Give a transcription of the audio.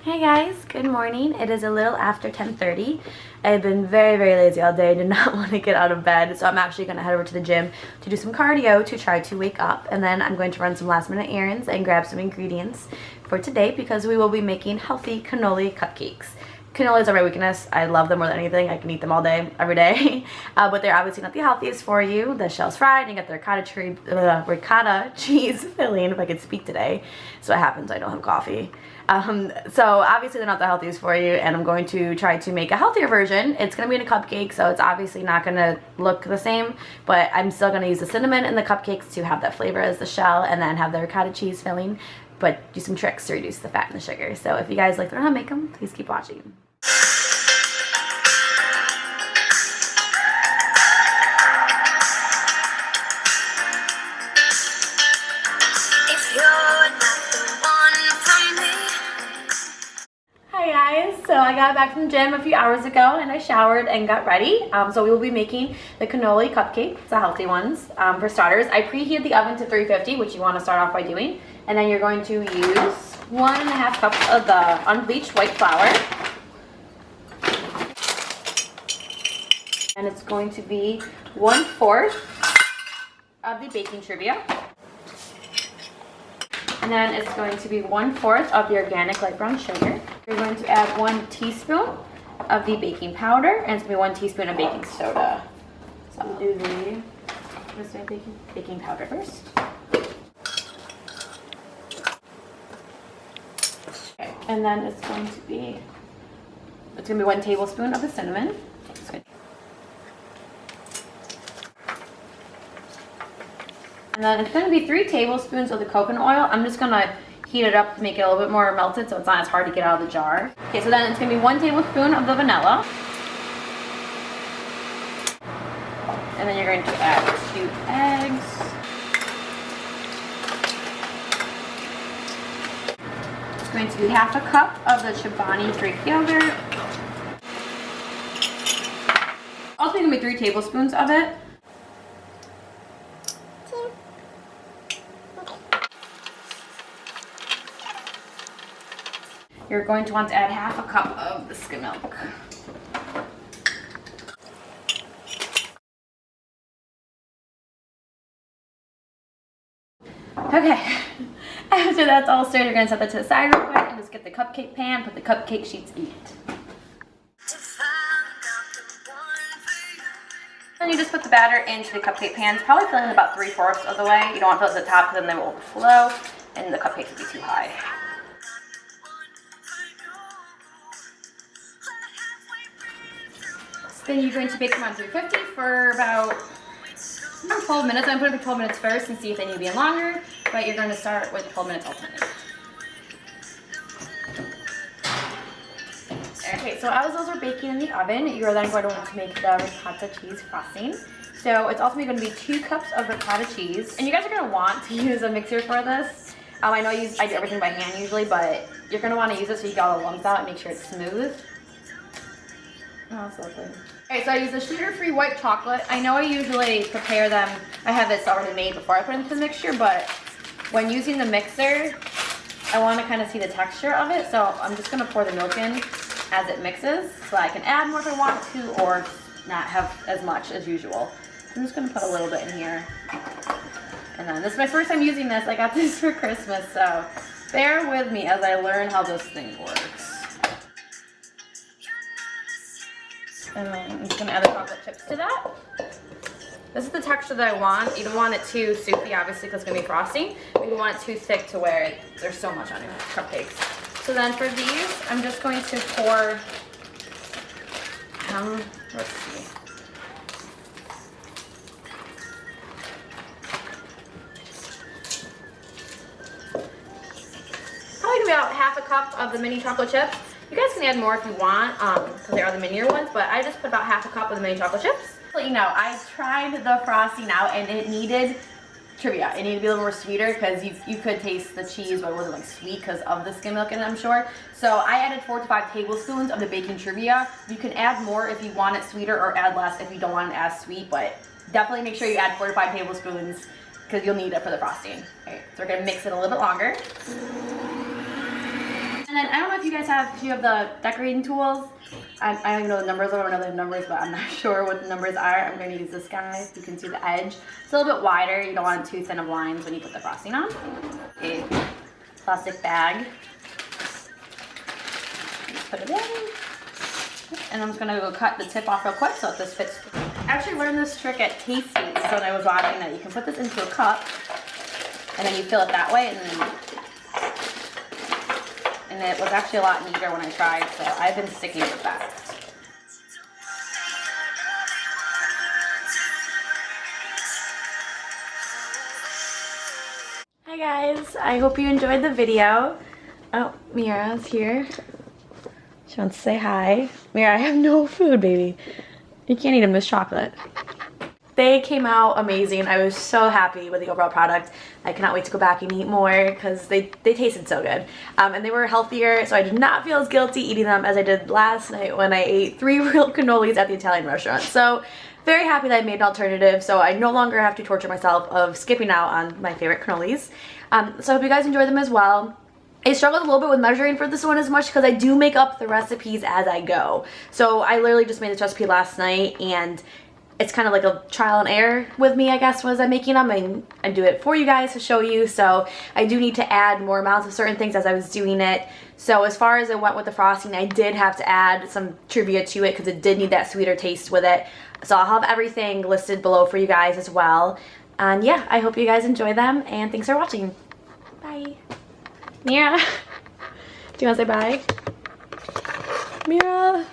Hey guys, good morning. It is a little after 10:30. I've been very lazy all day. I did not want to get out of bed, so I'm actually going to head over to the gym to do some cardio to try to wake up, and then I'm going to run some last minute errands and grab some ingredients for today because we will be making healthy cannoli cupcakes. Cannolis are my weakness. I love them more than anything. I can eat them all day, every day. But they're obviously not the healthiest for you. The shell's fried and you got the ricotta cheese filling, if I could speak today. So it happens, I don't have coffee. So obviously they're not the healthiest for you, and I'm going to try to make a healthier version. It's going to be in a cupcake, so it's obviously not going to look the same, but I'm still going to use the cinnamon in the cupcakes to have that flavor as the shell, and then have the ricotta cheese filling, but do some tricks to reduce the fat and the sugar. So if you guys like to learn how to make them, please keep watching. So I got back from the gym a few hours ago and I showered and got ready. So we will be making the cannoli cupcake, the healthy ones. For starters, I preheated the oven to 350, which you want to start off by doing. And then you're going to use 1.5 cups of the unbleached white flour. And it's going to be 1/4 of the baking truvia. And then it's going to be 1/4 of the organic light brown sugar. You're going to add 1 teaspoon of the baking powder, and it's going to be 1 teaspoon of baking soda. So I'll do the baking powder first. Okay, and then it's going to be 1 tablespoon of the cinnamon. And then it's going to be 3 tablespoons of the coconut oil. I'm just going to heat it up to make it a little bit more melted so it's not as hard to get out of the jar. Okay, so then it's going to be 1 tablespoon of the vanilla. And then you're going to add 2 eggs. It's going to be 1/2 cup of the Chobani Greek yogurt. Also going to be 3 tablespoons of it. You're going to want to add 1/2 cup of the skim milk. Okay, after that's all stirred, you're going to set that to the side real quick and just get the cupcake pan, put the cupcake sheets in it. Then you just put the batter into the cupcake pans, probably filling about 3/4 of the way. You don't want to fill it to the top because then they will overflow and the cupcakes will be too high. Then you're going to bake them on 350 for about 12 minutes. I'm going to put 12 minutes first and see if they need to be in longer, but you're going to start with 12 minutes ultimately. Okay, so as those are baking in the oven, you're then going to want to make the ricotta cheese frosting. So it's also going to be 2 cups of ricotta cheese, and you guys are going to want to use a mixer for this. I know I do everything by hand usually, but you're going to want to use it so you get all the lumps out and make sure it's smooth. Oh, that's lovely. Okay, so I use the sugar-free white chocolate. I know I usually prepare them, I have this already made before I put it into the mixture, but when using the mixer, I want to kind of see the texture of it, so I'm just going to pour the milk in as it mixes, so I can add more if I want to, or not have as much as usual. I'm just going to put a little bit in here. And then this is my first time using this. I got this for Christmas, so bear with me as I learn how this thing works. And then I'm just going to add the chocolate chips to that. This is the texture that I want. You don't want it too soupy, obviously, because it's going to be frosting. But you don't want it too thick to where there's so much on your cupcakes. So then for these, I'm just going to pour, let's see. Probably about 1/2 cup of the mini chocolate chips. You guys can add more if you want, because they are the minier ones, but I just put about 1/2 cup of the mini chocolate chips. So, you know, I tried the frosting out and it needed trivia. It needed to be a little more sweeter because you could taste the cheese, but it wasn't like sweet because of the skim milk in it, I'm sure. So I added 4 to 5 tablespoons of the baking truvia. You can add more if you want it sweeter or add less if you don't want it as sweet, but definitely make sure you add 4 to 5 tablespoons because you'll need it for the frosting. Okay, so we're going to mix it a little bit longer. And then I don't know if you guys have, if you have the decorating tools. I don't even know the numbers. I don't know the numbers, but I'm not sure what the numbers are. I'm going to use this guy. You can see the edge. It's a little bit wider. You don't want too thin of lines when you put the frosting on. A plastic bag. Put it in. And I'm just going to go cut the tip off real quick so that this fits. I actually learned this trick at Tasty. So when I was watching that, you can put this into a cup and then you fill it that way, and it was actually a lot neater when I tried, so I've been sticking with that. Hi guys, I hope you enjoyed the video. Oh, Mira's here. She wants to say hi. Mira, I have no food, baby. You can't eat them, this chocolate. They came out amazing. I was so happy with the overall product. I cannot wait to go back and eat more because they tasted so good. And they were healthier, so I did not feel as guilty eating them as I did last night when I ate 3 real cannolis at the Italian restaurant. So very happy that I made an alternative, so I no longer have to torture myself of skipping out on my favorite cannolis. So I hope you guys enjoy them as well. I struggled a little bit with measuring for this one as much because I do make up the recipes as I go. So I literally just made this recipe last night, and it's kind of like a trial and error with me, I guess, as I'm making them. I do it for you guys to show you, so I do need to add more amounts of certain things as I was doing it. So as far as I went with the frosting, I did have to add some Truvia to it because it did need that sweeter taste with it. So I'll have everything listed below for you guys as well. And yeah, I hope you guys enjoy them, and thanks for watching. Bye. Mira, do you want to say bye? Mira.